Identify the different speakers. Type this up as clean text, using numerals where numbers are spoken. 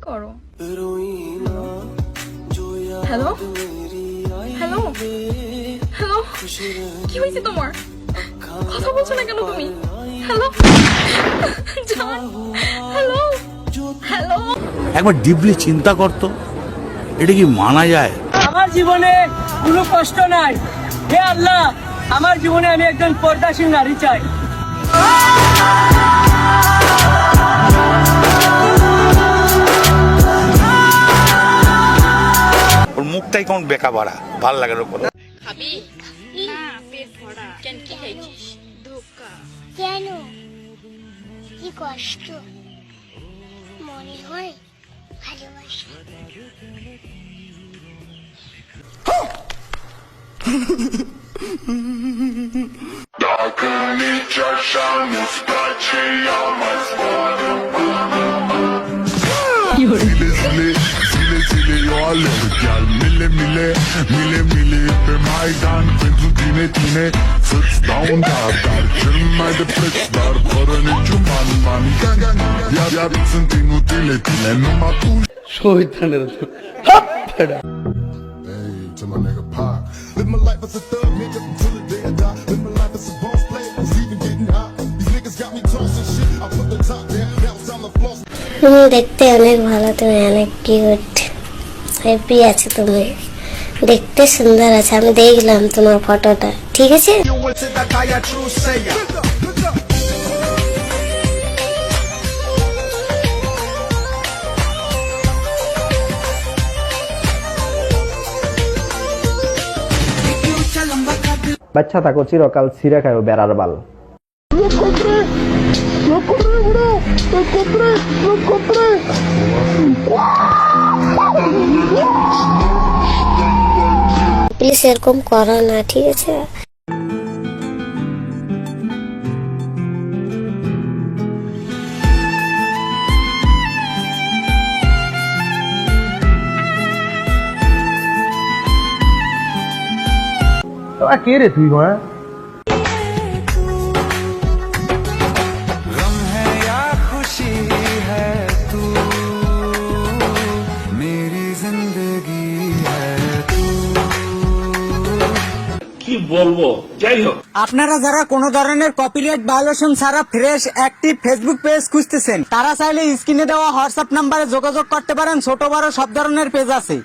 Speaker 1: করো। Hello hello hello, কি হয়েছে তোমার? কথা বলছো না কেন তুমি? হ্যালো জান, হ্যালো হ্যালো।
Speaker 2: একবার ডিপলি চিন্তা করতো, এটা কি মানা যায়?
Speaker 3: আমার জীবনে কোনো কষ্ট নাই। হে আল্লাহ, আমার জীবনে আমি একজন পর্দাশীল নারী চাই।
Speaker 2: ওর মুখটাই কেমন বেকা বাড়া, ভাল লাগে ওর কথা।
Speaker 1: খাবি না? পেট ভরা। কেন, কি খাইছিস? ধোকা।
Speaker 4: কেন? কি কষ্ট মনে হয় ভালোবাসা।
Speaker 5: Mille, mille, mille, mille På Majdan finns du tine Sits down där Kör press där Förrän inte man Jag vitsen tino till Nummer 2
Speaker 6: শহীদানের
Speaker 5: Hey, to my nigga Pac Live my life as a thug nigga Until the day I die Live my life as a boss player Who's even getting hot These niggas got me tossing shit I put the top down Now it's time to floss
Speaker 4: তুমি দেখতে অনেক ভালো, তুমি অনেক cute, happy আছো, তুমি দেখতে সুন্দর আছে। আমি দেখলাম তোমার ফটোটা, ঠিক আছে?
Speaker 6: বাচ্চা থাকো চিরকাল ছিঁড়ে খায়ও বেড়ার বাল।
Speaker 4: প্লিজ এরকম করো না, ঠিক আছে?
Speaker 6: কে রে তুই? হ্যাঁ
Speaker 2: কি বলবো, যাই হোক।
Speaker 3: আপনারা যারা কোনো ধরনের কপিরাইট ভায়োলেশন ছাড়া ফ্রেশ অ্যাক্টিভ ফেসবুক পেজ খুঁজতেছেন, তারা চাইলে স্ক্রিনে দেওয়া হোয়াটসঅ্যাপ নাম্বারে যোগাযোগ করতে পারেন। ছোট বড় সব ধরনের পেজ আছে।